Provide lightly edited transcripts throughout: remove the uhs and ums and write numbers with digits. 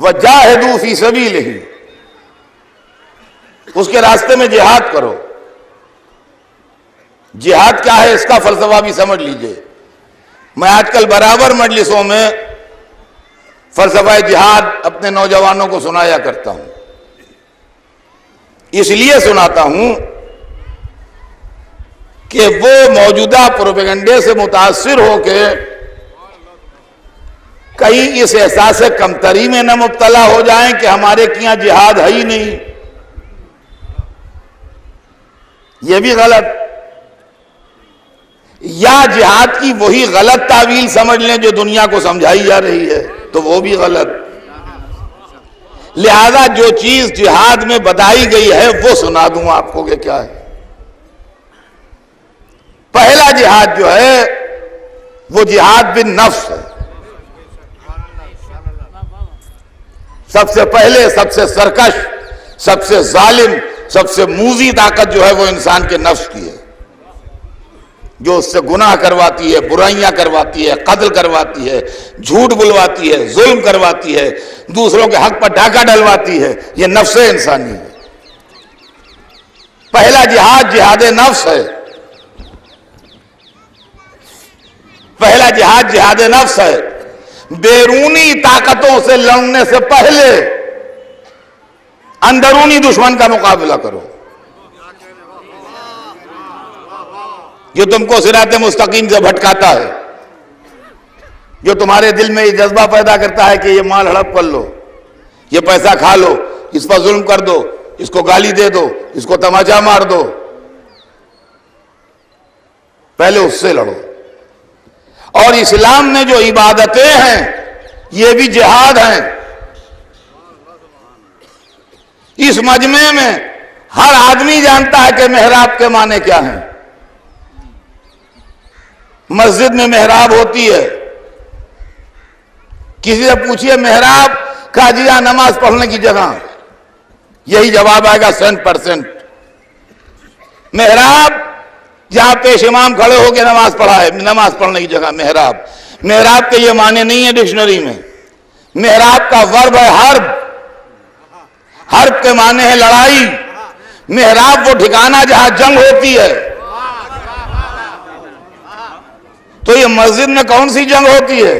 वजाहिदू फी सबीलिही, उसके रास्ते में जिहाद करो। जिहाद क्या है इसका फलसफा भी समझ लीजिए। मैं आजकल बराबर मजलिसों में फलसफा जिहाद अपने नौजवानों को सुनाया करता हूं। इसलिए सुनाता हूं कि वो मौजूदा प्रोपेगेंडे से मुतासिर होके कहीं इस एहसास कमतरी में न मुब्तला हो जाएं कि हमारे यहां जिहाद है ही नहीं। यह भी गलत, या जिहाद की वही गलत तावील समझ लें जो दुनिया को समझाई जा रही है, तो वो भी गलत। लिहाजा जो चीज जिहाद में बताई गई है वो सुना दूं आपको कि क्या है। पहला जिहाद जो है वो जिहाद बिन नफ्स है। सबसे पहले सबसे सरकश, सबसे जालिम, सबसे मूजी ताकत जो है वो इंसान के नफ्स की है, जो उससे गुनाह करवाती है, बुराइयां करवाती है, कत्ल करवाती है, झूठ बुलवाती है, जुल्म करवाती है, दूसरों के हक पर डाका डलवाती है। यह नफ्स इंसानी है। पहला जिहाद जिहाद नफ्स है। पहला जिहाद जिहाद नफ्स है। बैरूनी ताकतों से लड़ने से पहले अंदरूनी दुश्मन का मुकाबला करो, जो तुमको सिराते मुस्तकीम से भटकाता है, जो तुम्हारे दिल में ये जज्बा पैदा करता है कि ये माल हड़प कर लो, ये पैसा खा लो, इस पर जुल्म कर दो, इसको गाली दे दो, इसको तमाचा मार दो। पहले उससे लड़ो। और इस्लाम में जो इबादतें हैं ये भी जिहाद हैं। इस मजमे में हर आदमी जानता है कि मेहराब के माने क्या हैं। मस्जिद में मेहराब होती है। किसी से पूछिए मेहराब का जिया नमाज पढ़ने की जगह, यही जवाब आएगा 100%। मेहराब जहां पेश इमाम खड़े होकर नमाज पढ़ा है, नमाज पढ़ने की जगह मेहराब। मेहराब के ये माने नहीं है डिक्शनरी में। मेहराब का वर्ब है हर्ब। हर्ब के माने है लड़ाई। मेहराब वो ठिकाना जहां जंग होती है। तो ये मस्जिद में कौन सी जंग होती है?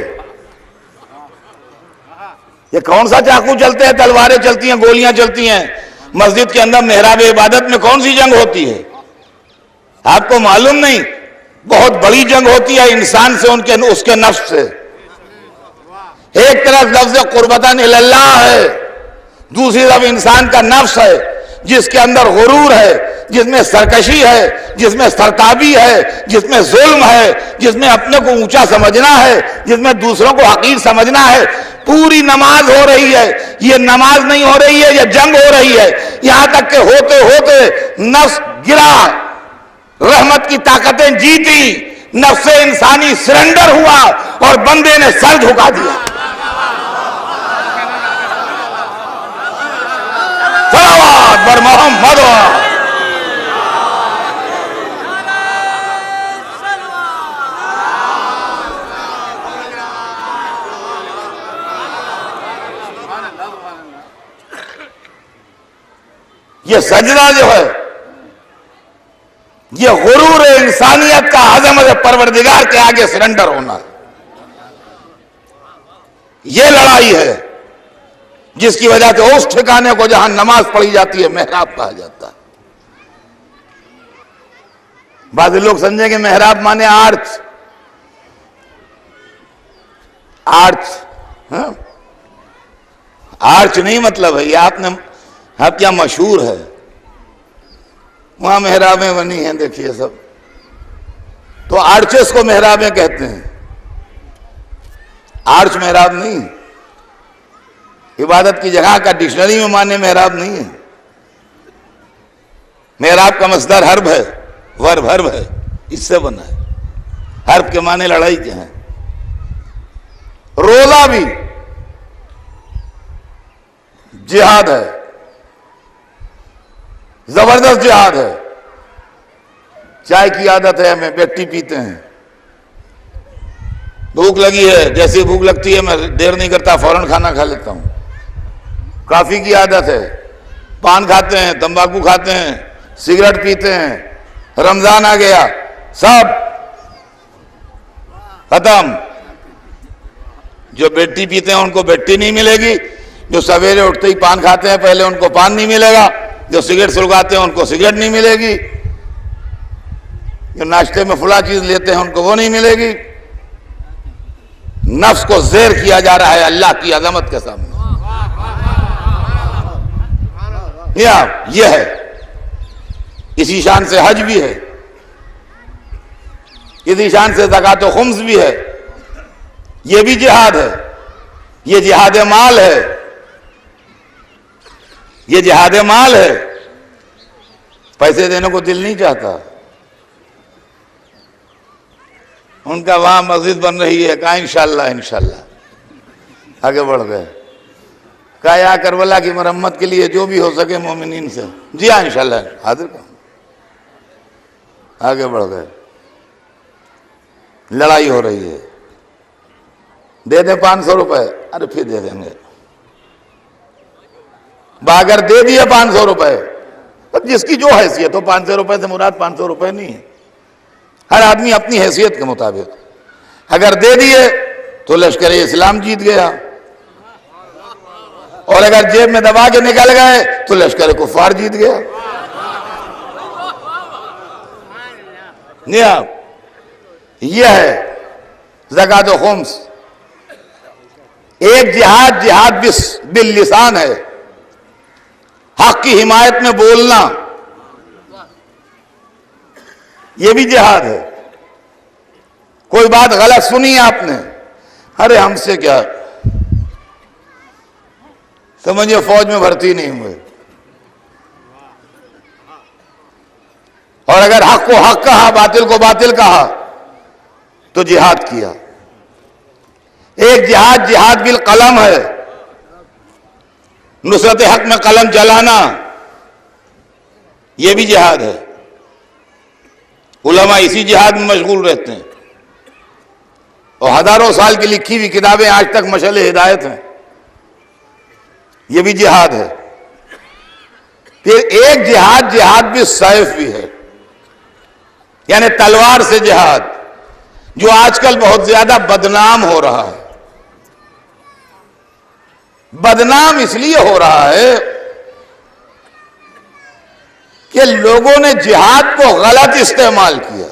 ये कौन सा चाकू चलते हैं, तलवारें चलती हैं, गोलियां चलती हैं? मस्जिद के अंदर मेहराब इबादत में कौन सी जंग होती है? आपको मालूम नहीं? बहुत बड़ी जंग होती है इंसान से, उसके नफ्स से। एक तरफ लफ्ज़ कुर्बतन इल्लाह है, दूसरी तरफ इंसान का नफ्स है, जिसके अंदर गुरूर है, जिसमें सरकशी है, जिसमें सरताबी है, जिसमें जुल्म है, जिसमें अपने को ऊंचा समझना है, जिसमें दूसरों को हकीर समझना है। पूरी नमाज हो रही है, ये नमाज नहीं हो रही है, ये जंग हो रही है। यहां तक के होते होते नफ्स गिरा, रहमत की ताकतें जीती, नफ्स इंसानी सरेंडर हुआ और बंदे ने सर झुका दिया। सलावत बर मोहम्मद। ये सजदा जो है, ये गुरूर इंसानियत का अज़मत परवरदिगार के आगे सरेंडर होना है। ये लड़ाई है जिसकी वजह से उस ठिकाने को जहां नमाज पढ़ी जाती है मेहराब कहा जाता है। बाद लोग समझेंगे मेहराब माने आर्च। आर्च, हाँ? आर्च नहीं मतलब है ये। आप क्या मशहूर है, वहां मेहराबें बनी हैं, देखिए सब। तो आर्चेस को मेहराबें कहते हैं, आर्च मेहराब नहीं। इबादत की जगह का डिक्शनरी में माने मेहराब नहीं है। मेहराब का मसदर हर्ब है, वर्ब हर्ब है, इससे बना है। हर्ब के माने लड़ाई के हैं। रोजा भी जिहाद है, जबरदस्त जिहाद है। चाय की आदत है हमें, व्यक्ति पीते हैं। भूख लगी है, जैसे भूख लगती है मैं देर नहीं करता, फौरन खाना खा लेता हूं। काफी की आदत है, पान खाते हैं, तंबाकू खाते हैं, सिगरेट पीते हैं। रमजान आ गया, सब खत्म। जो बेटी पीते हैं उनको बेटी नहीं मिलेगी, जो सवेरे उठते ही पान खाते हैं पहले उनको पान नहीं मिलेगा, जो सिगरेट सुलगाते हैं उनको सिगरेट नहीं मिलेगी, जो नाश्ते में फुला चीज लेते हैं उनको वो नहीं मिलेगी। नफ्स को ज़ेर किया जा रहा है अल्लाह की अजमत के सामने। यह है, इसी शान से हज भी है, इसी शान से ज़कात व खुम्स भी है। यह भी जिहाद है, यह जिहाद माल है, यह जिहाद माल है। पैसे देने को दिल नहीं चाहता। उनका वहां मस्जिद बन रही है, कहा इंशाल्लाह इंशाल्लाह। आगे बढ़ गए, कहा या करबला की मरम्मत के लिए जो भी हो सके मोमिनीन से, जी हाँ इंशाल्लाह हाजिर का। आगे बढ़ गए, लड़ाई हो रही है, दे दे 500 रुपए, अरे फिर दे देंगे। बागर दे दिए 500 रुपए, अब जिसकी जो हैसियत हो, 500 रुपए से मुराद 500 रुपए नहीं है, हर आदमी अपनी हैसियत के मुताबिक। अगर दे दिए तो लश्कर इस्लाम जीत गया, और अगर जेब में दबा के निकल गए तो लश्कर कुफार जीत गया। यह है ज़कात व खुम्स। एक जिहाद, जिहाद बिल लिसान है, हक की हिमायत में बोलना, यह भी जिहाद है। कोई बात गलत सुनी आपने, अरे हमसे क्या, समझिए फौज में भर्ती नहीं हुए। और अगर हक को हक कहा, बातिल को बातिल कहा तो जिहाद किया। एक जिहाद, जिहाद बिल कलम है, नुसरत हक में कलम जलाना, यह भी जिहाद है। उलमा इसी जिहाद में मशगूल रहते हैं, और हजारों साल की लिखी हुई किताबें आज तक मशअले हिदायत हैं, यह भी जिहाद है। फिर एक जिहाद, जिहाद भी सैफ भी है, यानी तलवार से जिहाद, जो आजकल बहुत ज्यादा बदनाम हो रहा है। बदनाम इसलिए हो रहा है कि लोगों ने जिहाद को गलत इस्तेमाल किया।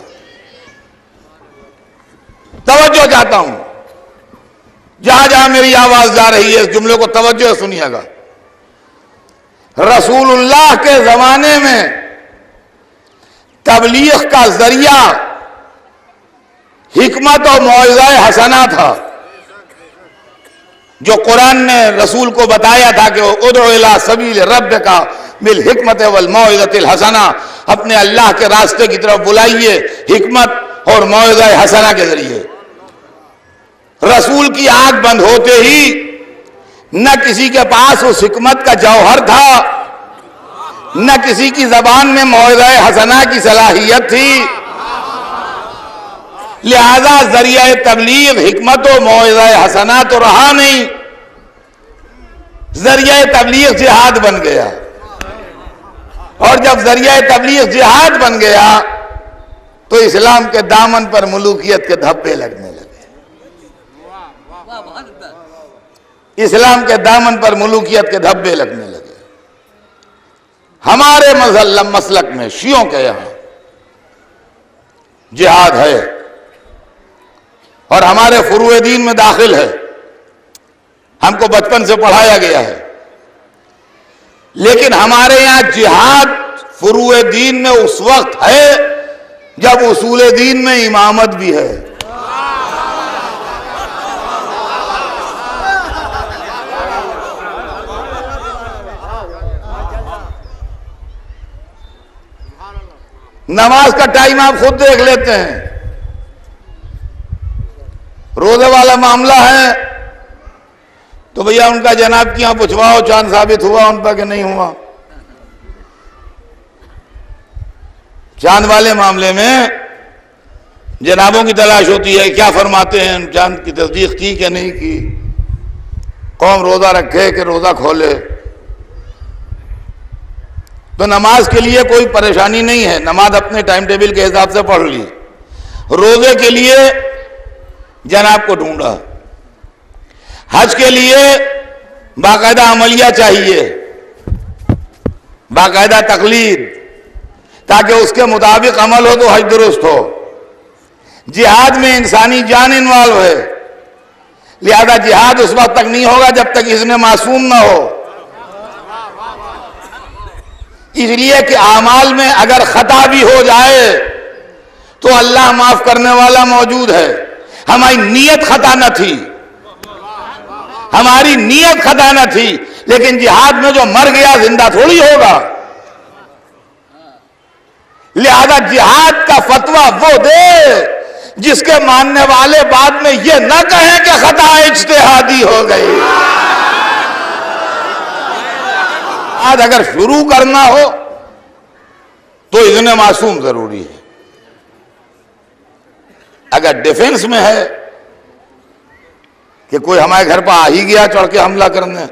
तवज्जो चाहता हूं, जहां जहां मेरी आवाज जा रही है इस जुमले को तवज्जो सुनिएगा। रसूलुल्लाह के जमाने में तबलीग का जरिया हिकमत और मौइज़ा हसना था, जो कुरान ने रसूल को बताया था कि उदउ इला सबील रब्बिका बिल हिकमत वल मौइज़तिल हसना, अपने अल्लाह के रास्ते की तरफ बुलाइए हिकमत और मौइज़ा हसना के जरिए। रसूल की आंख बंद होते ही न किसी के पास उस हिकमत का जौहर था, न किसी की जबान में मौइज़ा हसना की सलाहियत थी। लिहाजा जरिया तबलीग हिकमत और मौइज़ा हसना तो रहा नहीं, जरिया तबलीग जिहाद बन गया। और जब जरिया तबलीग जिहाद बन गया तो इस्लाम के दामन पर मुलूकियत के धब्बे लगने लगे। इस्लाम के दामन पर मुलूकियत के धब्बे लगने लगे। हमारे मसलक में, शियों के यहां जिहाद है और हमारे फुरूए दीन में दाखिल है, हमको बचपन से पढ़ाया गया है। लेकिन हमारे यहां जिहाद फुरूए दीन में उस वक्त है जब उसूले दीन में इमामत भी है। नमाज का टाइम आप खुद देख लेते हैं। रोजे वाला मामला है तो भैया उनका जनाब की यहां पूछवाओ चांद साबित हुआ उन पर कि नहीं हुआ। चांद वाले मामले में जनाबों की तलाश होती है, क्या फरमाते हैं, चांद की तस्दीक की कि नहीं की, कौम रोजा रखे कि रोजा खोले। तो नमाज के लिए कोई परेशानी नहीं है, नमाज अपने टाइम टेबल के हिसाब से पढ़ ली। रोजे के लिए जनाब को ढूंढा, हज के लिए बाकायदा अमलिया चाहिए, बाकायदा तकलीद, ताकि उसके मुताबिक अमल हो तो हज दुरुस्त हो। जिहाद में इंसानी जान इन्वॉल्व है, लिहाजा जिहाद उस वक्त तक नहीं होगा जब तक इसने मासूम ना हो। इसलिए कि आमाल में अगर खता भी हो जाए तो अल्लाह माफ करने वाला मौजूद है। हमारी नीयत खता न थी, हमारी नीयत खता न थी, लेकिन जिहाद में जो मर गया जिंदा थोड़ी होगा। लिहाजा जिहाद का फतवा वो दे जिसके मानने वाले बाद में ये न कहें कि खता इज्तिहादी हो गई। आज अगर शुरू करना हो तो इज़्न मासूम जरूरी है। अगर डिफेंस में है कि कोई हमारे घर पर आ ही गया चढ़ के हमला करने,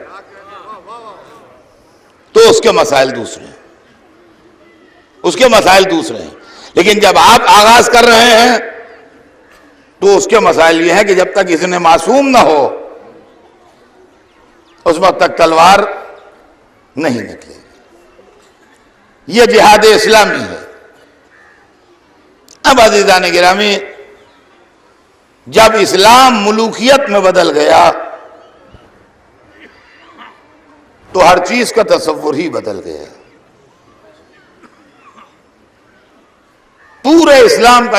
तो उसके मसाइल दूसरे हैं, उसके मसाइल दूसरे हैं। लेकिन जब आप आगाज कर रहे हैं तो उसके मसाइल ये हैं कि जब तक इज़्न मासूम ना हो उस वक्त तक तलवार नहीं निकलेगी। यह जिहाद इस्लामी है। अब अज़ीज़ान गिरामी, जब इस्लाम मुलूकियत में बदल गया तो हर चीज का तसव्वुर ही बदल गया। पूरे इस्लाम का